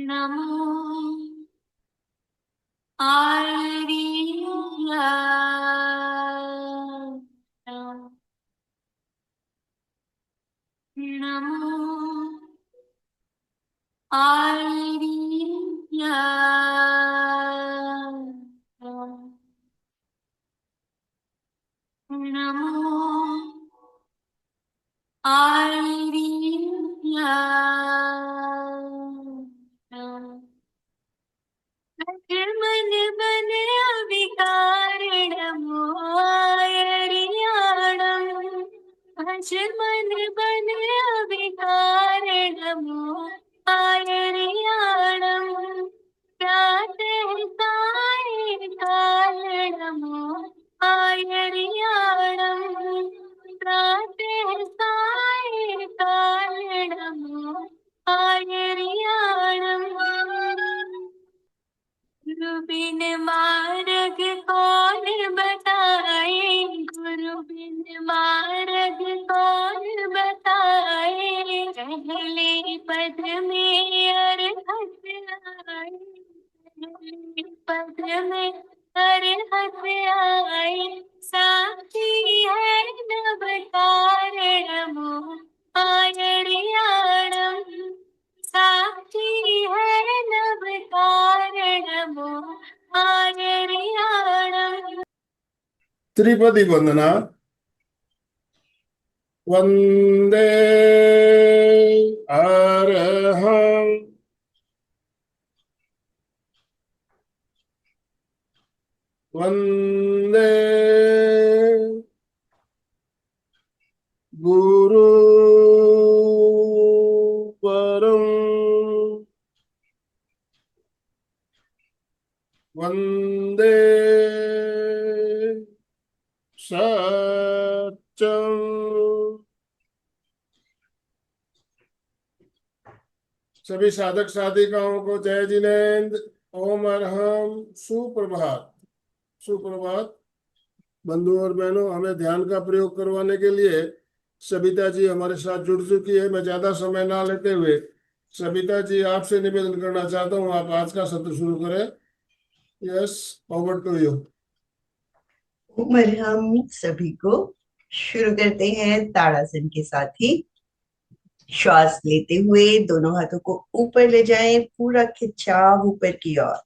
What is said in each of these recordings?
नमो आर्याय नमो आर्याय नमो आर्याय मन बन अविकारणमोयरियाणम् भज मन बन अविकारणमो आयरियाणम् प्रातः सायं कारणमो आयरियाणम् प्रातः सायं कारणमो आयरियाणम् गुरु बिन मार्ग कौन बताए। गुरु बिन मार्ग कौन बताए। पहले पद में अरहत आए। पहले पद में अरहत आए। साक्षी है नव कारणमो आयरियाणम् साक्षी है नव कारणमो आयरियाणम्। त्रिपदी वंदना। वंदे अरहं वंदे गुरु परम वंदे सत्यम। सभी साधक साधिकाओं को जय जिनेन्द्र। ओम अरहम। सुप्रभात। सुप्रभात बंधु और बहनों, हमें ध्यान का प्रयोग करवाने के लिए सबिता जी हमारे साथ जुड़ चुकी है। मैं ज्यादा समय ना लेते हुए सबिता जी आपसे निवेदन करना चाहता हूँ, आप आज का सत्र शुरू करें। Yes, over to you. Umar हम सभी को शुरू करते हैं ताड़ासन के साथ ही। श्वास लेते हुए दोनों हाथों को ऊपर ले जाएं, पूरा खिंचाव ऊपर की ओर।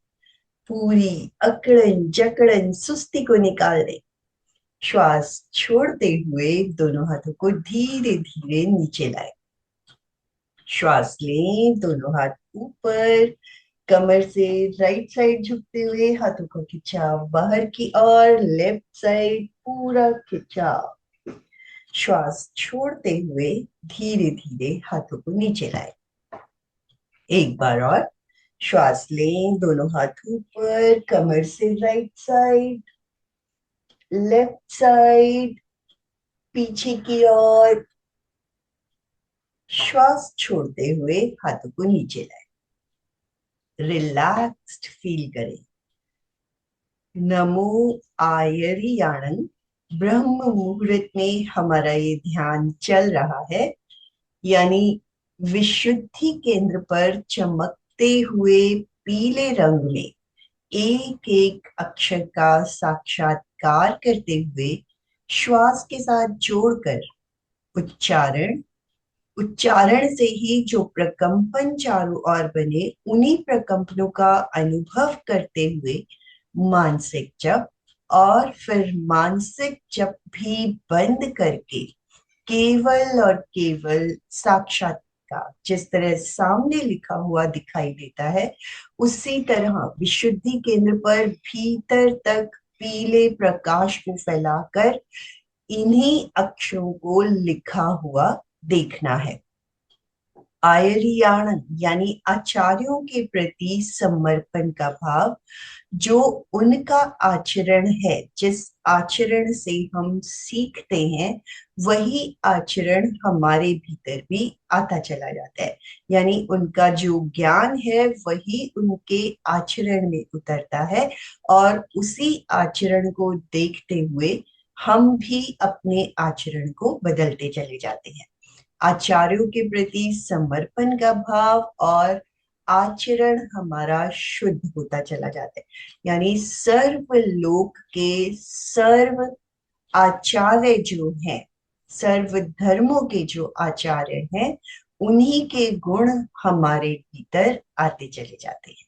पूरी अकड़न जकड़न सुस्ती को निकाल दें। श्वास छोड़ते हुए दोनों हाथों को धीरे धीरे नीचे लाएं। श्वास लें, दोनों हाथ ऊपर, कमर से राइट साइड झुकते हुए हाथों का खिंचाव बाहर की ओर, लेफ्ट साइड पूरा खिंचाव। श्वास छोड़ते हुए धीरे धीरे हाथों को नीचे लाएं। एक बार और श्वास लें, दोनों हाथ ऊपर, कमर से राइट साइड, लेफ्ट साइड, पीछे की ओर। श्वास छोड़ते हुए हाथों को नीचे लाएं। रिलैक्स्ड फील करें। नमो आयरियाणं। ब्रह्म मुहूर्त में हमारा ये ध्यान चल रहा है, यानी विशुद्धि केंद्र पर चमकते हुए पीले रंग में एक एक अक्षर का साक्षात्कार करते हुए श्वास के साथ जोड़कर उच्चारण उच्चारण से ही जो प्रकंपन चारों ओर बने, उन्हीं प्रकंपनों का अनुभव करते हुए मानसिक जप, और फिर मानसिक जप भी बंद करके केवल और केवल साक्षात्कार, जिस तरह सामने लिखा हुआ दिखाई देता है, उसी तरह विशुद्धि केंद्र पर भीतर तक पीले प्रकाश को फैलाकर इन्हीं अक्षरों को लिखा हुआ देखना है। आयरियाण यानी आचार्यों के प्रति समर्पण का भाव, जो उनका आचरण है, जिस आचरण से हम सीखते हैं, वही आचरण हमारे भीतर भी आता चला जाता है। यानी उनका जो ज्ञान है वही उनके आचरण में उतरता है, और उसी आचरण को देखते हुए हम भी अपने आचरण को बदलते चले जाते हैं। आचार्यों के प्रति समर्पण का भाव और आचरण हमारा शुद्ध होता चला जाता है। यानी सर्व लोक के सर्व आचार्य जो हैं, सर्व धर्मों के जो आचार्य हैं, उन्हीं के गुण हमारे भीतर आते चले जाते हैं।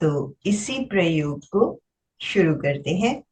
तो इसी प्रयोग को शुरू करते हैं।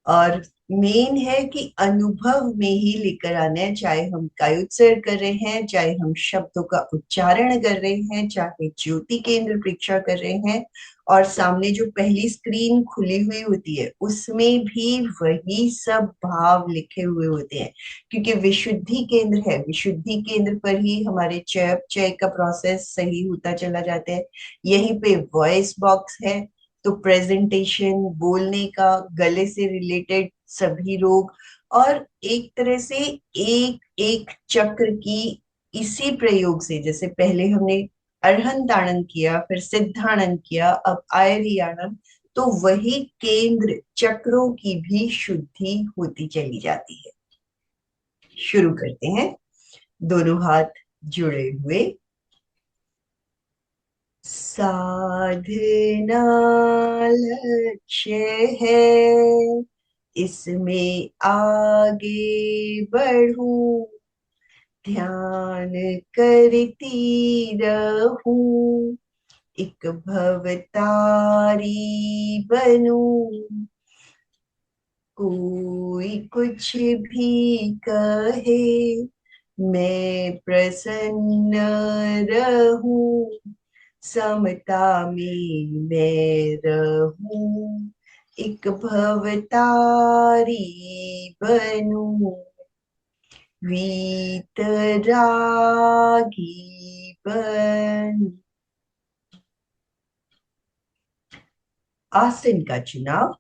और मेन है कि अनुभव में ही लेकर आना है, चाहे हम कायोत्सर्ग कर रहे हैं, चाहे हम शब्दों का उच्चारण कर रहे हैं, चाहे ज्योति केंद्र परीक्षा कर रहे हैं, और सामने जो पहली स्क्रीन खुली हुई होती है उसमें भी वही सब भाव लिखे हुए होते हैं। क्योंकि विशुद्धि केंद्र है, विशुद्धि केंद्र पर ही हमारे चय चय का प्रोसेस सही होता चला जाता है। यहीं पे वॉइस बॉक्स है, तो प्रेजेंटेशन, बोलने का, गले से रिलेटेड सभी रोग, और एक तरह से एक एक चक्र की इसी प्रयोग से, जैसे पहले हमने अरहंत आनंद किया, फिर सिद्धानंद किया, अब आयरी आनंद, तो वही केंद्र चक्रों की भी शुद्धि होती चली जाती है। शुरू करते हैं। दोनों हाथ जुड़े हुए। साधना लक्ष्य है, इसमें आगे बढ़ूं, ध्यान करती रहूं, एक भवतारी बनूं। कोई कुछ भी कहे, मैं प्रसन्न रहूं, समता में मैं रहूं, एक भवतारी बनूं, वीतरागी बन। आसन का चुनाव।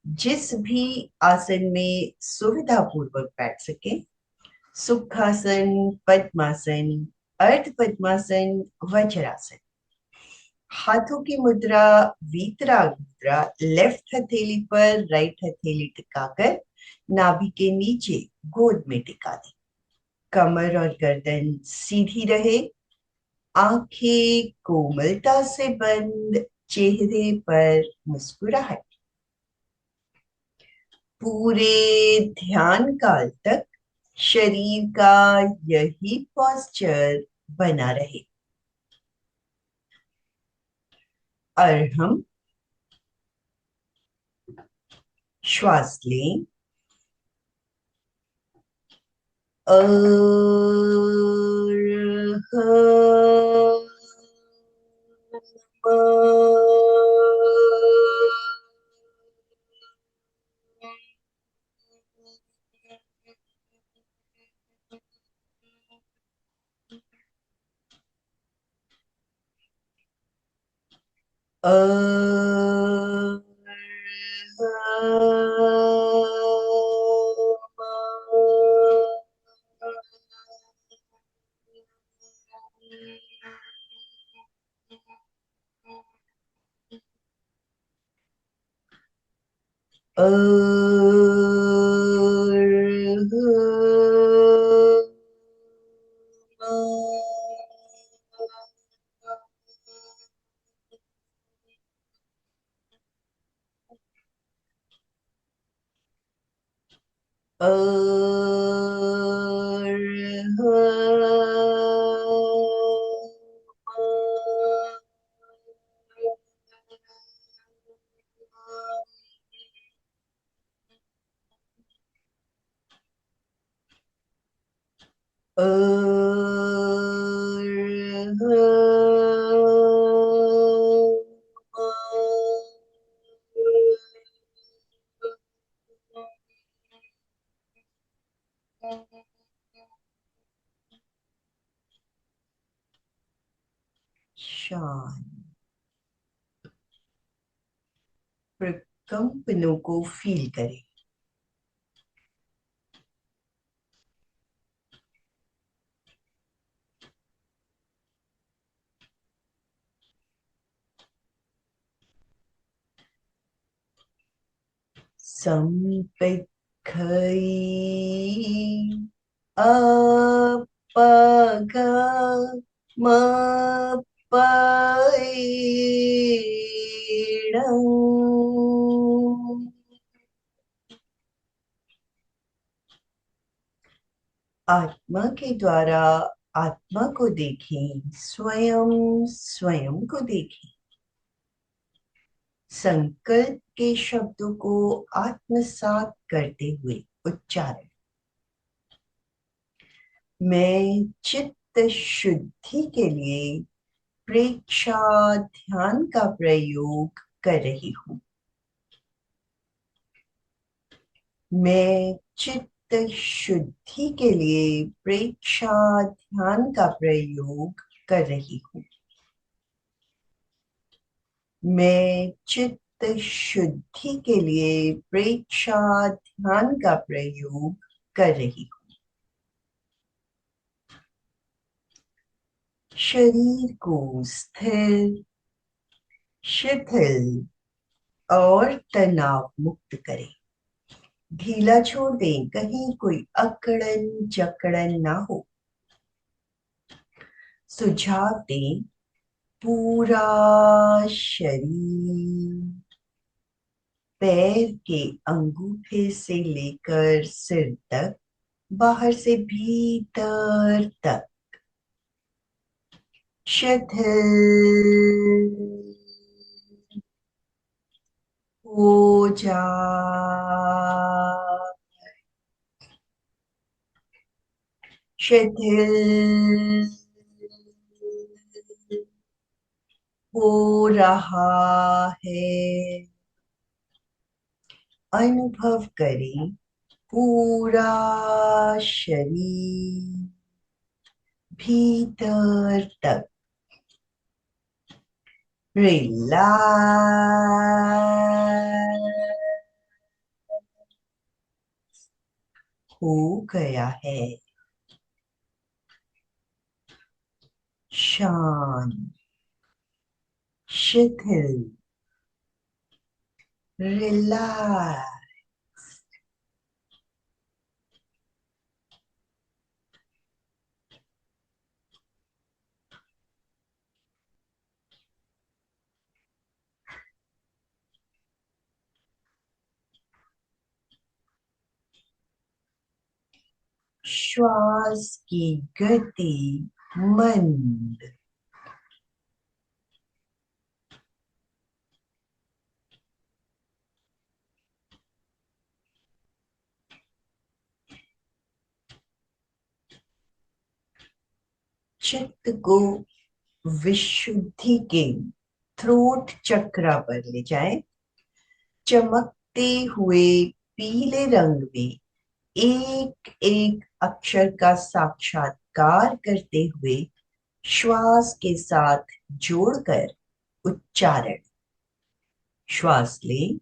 जिस भी आसन में सुविधा पूर्वक बैठ सके, सुखासन, पद्मासन, अर्ध पद्मासन, वज्रासन। हाथों की मुद्रा वीतराग मुद्रा, लेफ्ट हथेली पर राइट हथेली टिकाकर नाभि के नीचे गोद में टिका दें। कमर और गर्दन सीधी रहे, आंखें कोमलता से बंद, चेहरे पर मुस्कुराहट। पूरे ध्यान काल तक शरीर का यही पोस्चर बना रहे। और हम श्वास लें। शांत। प्रकंपनों को फील करें। संपेखई अपघ आत्मा के द्वारा आत्मा को देखें, स्वयं स्वयं को देखें। संकल्प के शब्दों को आत्मसात करते हुए उच्चारण। मैं चित्त शुद्धि के लिए प्रेक्षा ध्यान का प्रयोग कर रही हूँ। मैं चित्त शुद्धि के लिए प्रेक्षा ध्यान का प्रयोग कर रही हूँ। मैं चित्त शुद्धि के लिए प्रेक्षा ध्यान का प्रयोग कर रही हूँ। शरीर को स्थिर, शिथिल और तनाव मुक्त करें। ढीला छोड़ दें, कहीं कोई अकड़न जकड़न ना हो। सुझाव दें, पूरा शरीर पैर के अंगूठे से लेकर सिर तक, बाहर से भीतर तक शिथिल हो जाए, शिथिल हो रहा है। अनुभव करें, पूरा शरीर भीतर तक रिलैक्स हो गया है। शांत, शिथिल, रिलैक्स। श्वास की गति मंद, चित्त को विशुद्धि के थ्रोट चक्रा पर ले जाए। चमकते हुए पीले रंग में एक एक अक्षर का साक्षात्कार करते हुए श्वास के साथ जोड़कर उच्चारण। श्वास लें,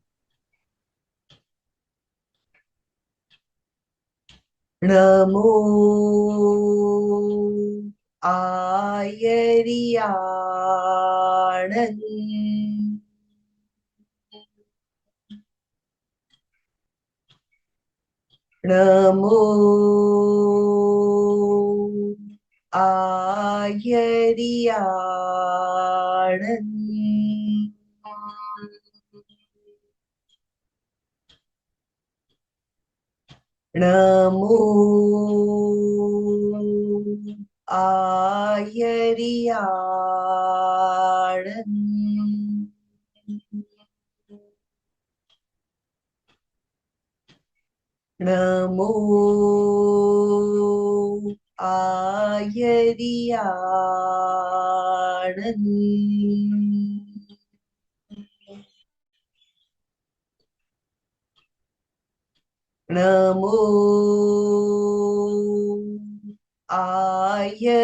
नमो आयरियाणं, नमो आयरियाणं, नमो आयरियाणं, नमो आयरियाणं, नमो आयरियाणं,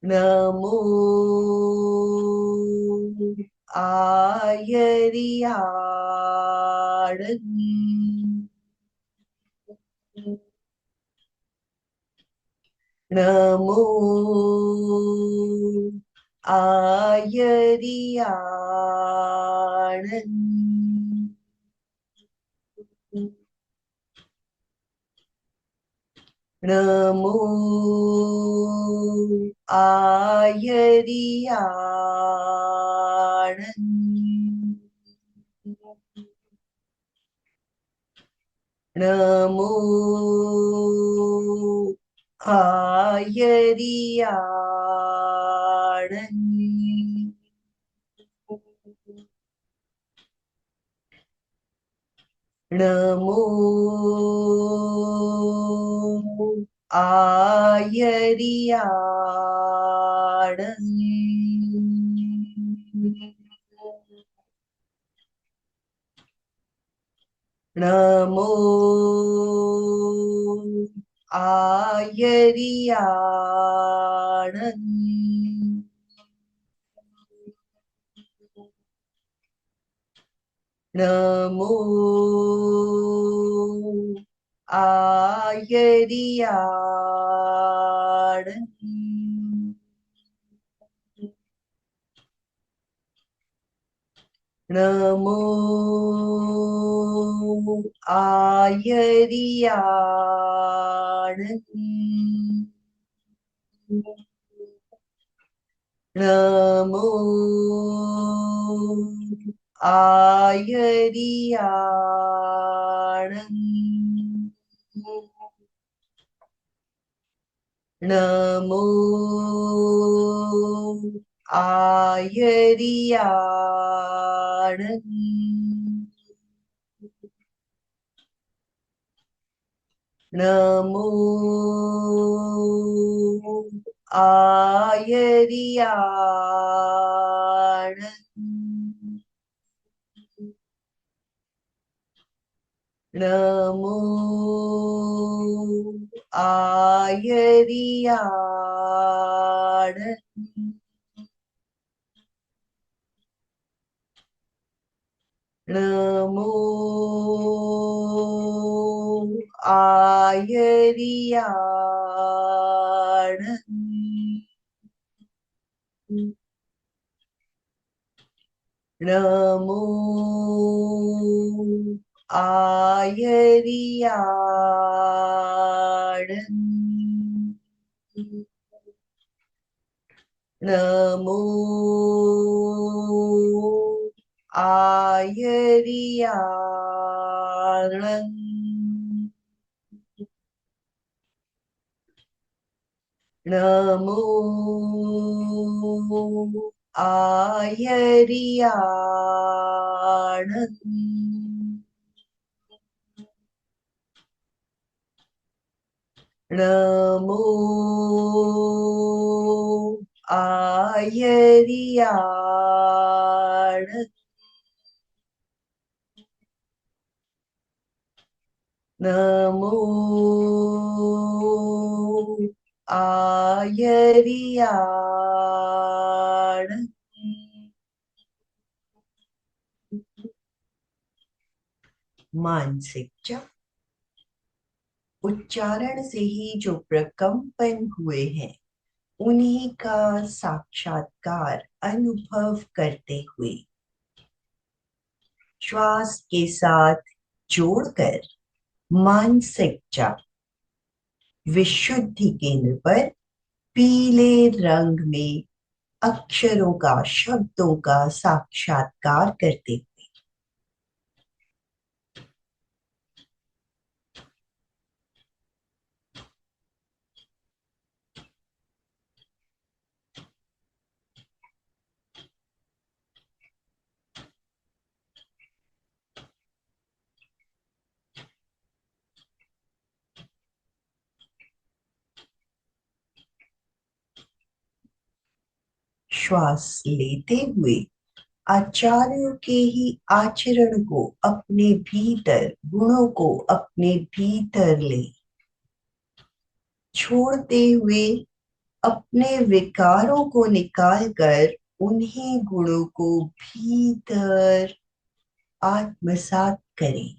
नमो आयरियाणं, नमो आयरियाणं, नमो आयरियाणन् नमो आयरियाणन् नमो आयरियाणन् नमो आयरियाणन् नमो आयरियाणन् नमो आयरियाणन् नमो आयरियाणन् नमो आयरियाणन् नमो आयरियाणन् नमो आयरियाणन् नमो आयरियाणन् नमो आयरियाणन् नमो आयरियाणन् नमो आयरियाणन् नमो आयरियाणन् नमो आयरियाणन् मानसिक जप उच्चारण से ही जो प्रकंपन हुए हैं उन्हीं का साक्षात्कार अनुभव करते हुए श्वास के साथ जोड़कर मानसिक जप विशुद्धि केंद्र पर पीले रंग में अक्षरों का शब्दों का साक्षात्कार करते श्वास लेते हुए आचार्यों के ही आचरण को अपने भीतर गुणों को अपने भीतर ले छोड़ते हुए अपने विकारों को निकालकर उन्हीं गुणों को भीतर आत्मसात करें।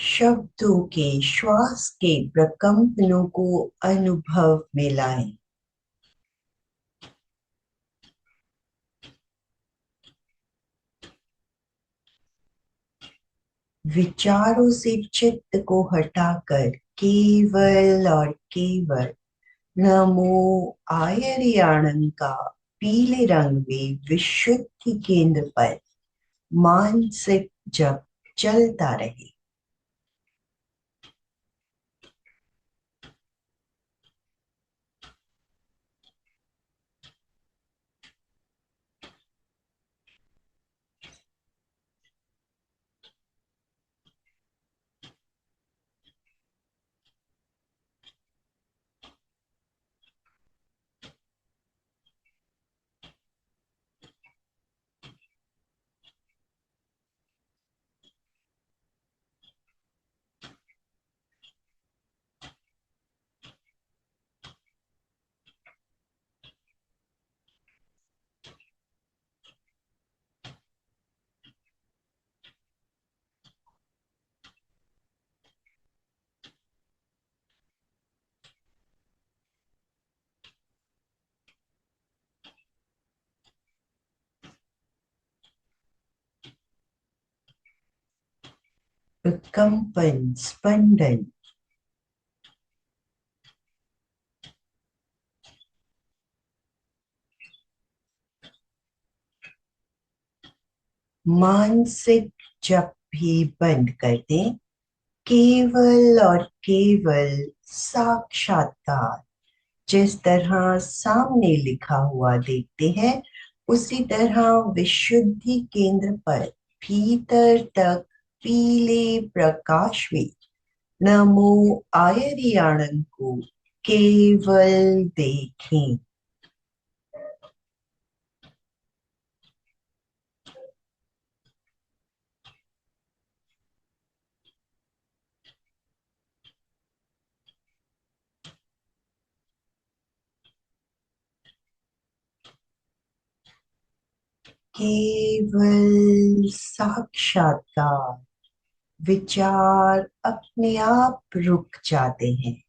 शब्दों के श्वास के प्रकंपनों को अनुभव में लाएं। विचारों से चित्त को हटाकर केवल और केवल नमो आयरियाणं का पीले रंग में विशुद्धि केंद्र पर मानसिक जप चलता रहे। कंपन स्पंदन मानसिक जप भी बंद कर दें। केवल और केवल साक्षात्कार, जिस तरह सामने लिखा हुआ देखते हैं उसी तरह विशुद्धि केंद्र पर भीतर तक पीले प्रकाश में नमो आयरियाणं को केवल देखें। केवल साक्षात्कार, विचार अपने आप रुक जाते हैं।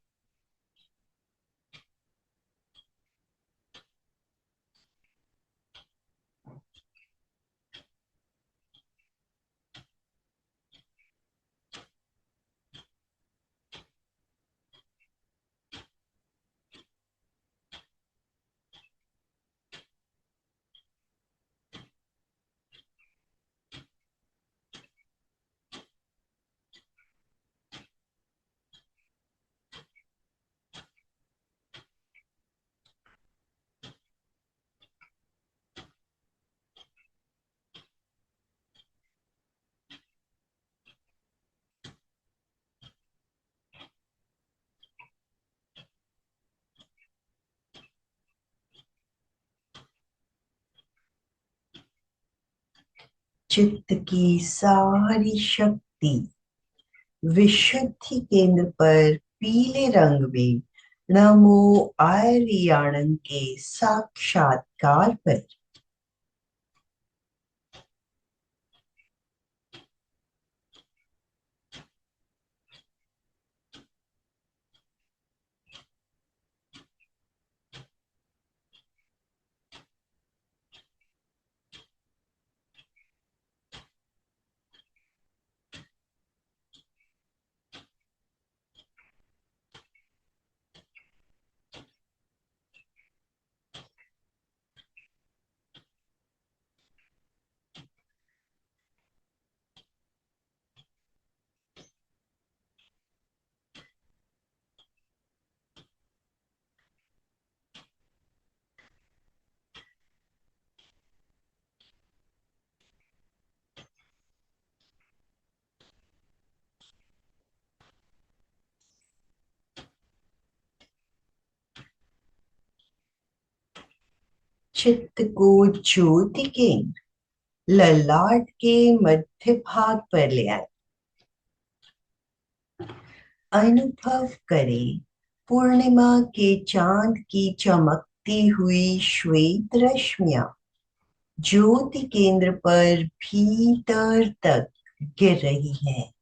चित्त की सारी शक्ति विशुद्धि केंद्र पर पीले रंग में नमो आयरियाणं के साक्षात्कार पर चित्त को ज्योति केंद्र ललाट के मध्य भाग पर ले आए। अनुभव करें पूर्णिमा के चांद की चमकती हुई श्वेत रश्मियां ज्योति केंद्र पर भीतर तक गिर रही हैं।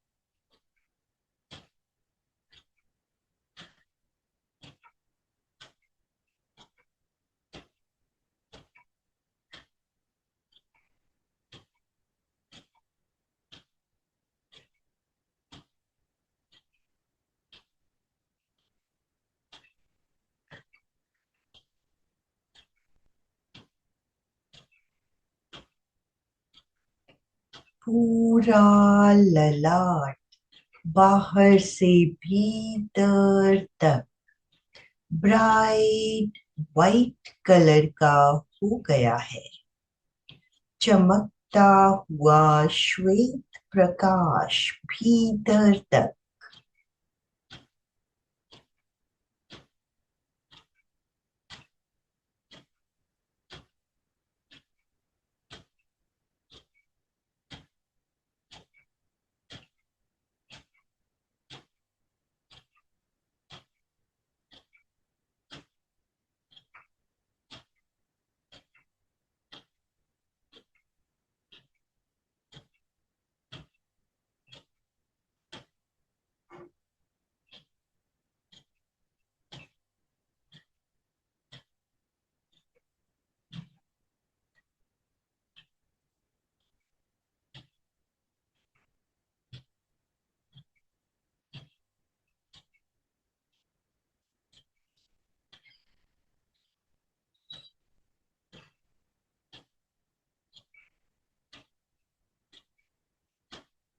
पूरा ललाट बाहर से भीतर तक ब्राइट वाइट कलर का हो गया है। चमकता हुआ श्वेत प्रकाश भीतर तक।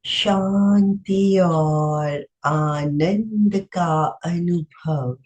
शांति और आनंद का अनुभव।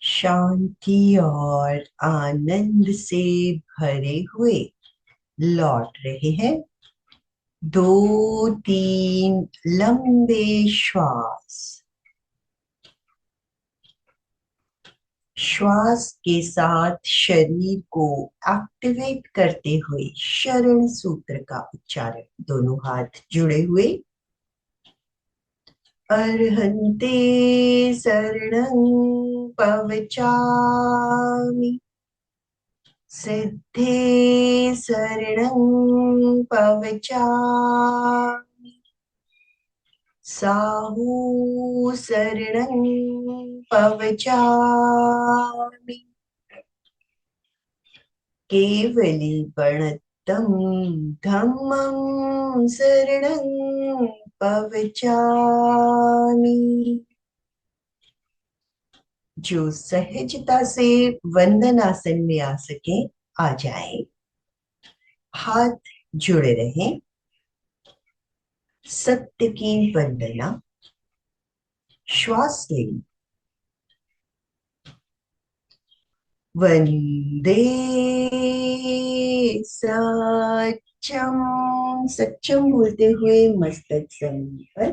शांति और आनंद से भरे हुए लौट रहे हैं। 2-3 लंबे श्वास। श्वास के साथ शरीर को एक्टिवेट करते हुए शरण सूत्र का उच्चारण। दोनों हाथ जुड़े हुए। अर्हन्ते शरणं पवचामि। सिद्धे शरणं पवचामि। साहू शरणं पवचामि। केवलीपणतं धम्मं शरणं पवचामि। जो सहजता से वंदनासन में आ सके आ जाए। हाथ जुड़े रहें। सत्य की वंदना। श्वास लें। वंदे सत्यम। सत्यम बोलते हुए मस्तक जमीन पर।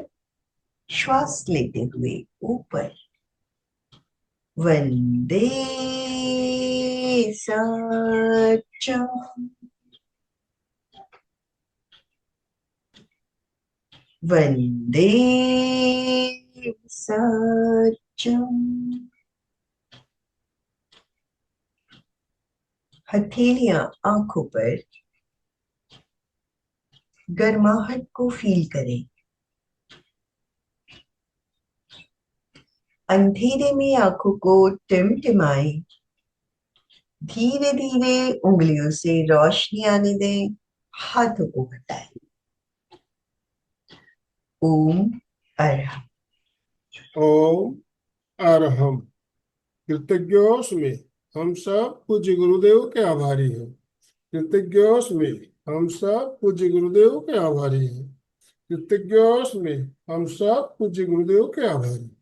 श्वास लेते हुए ऊपर। वंदे सत्यम। वंदे सत्यम। हथेलियां आंखों पर। गर्माहट को फील करें। अंधेरे में आंखों को टिमटिमाएं। धीरे धीरे उंगलियों से रोशनी आने दें। हाथों को हटाएं। ओम अरहम। ओम अरहम। कृतज्ञोस्मि। हम सब पूज्य गुरुदेव के आभारी हैं। कृतज्ञोस्मि। हम सब पूज्य गुरुदेव के आभारी हैं। कृतज्ञोस्मि। हम सब पूज्य गुरुदेव के आभारी हैं।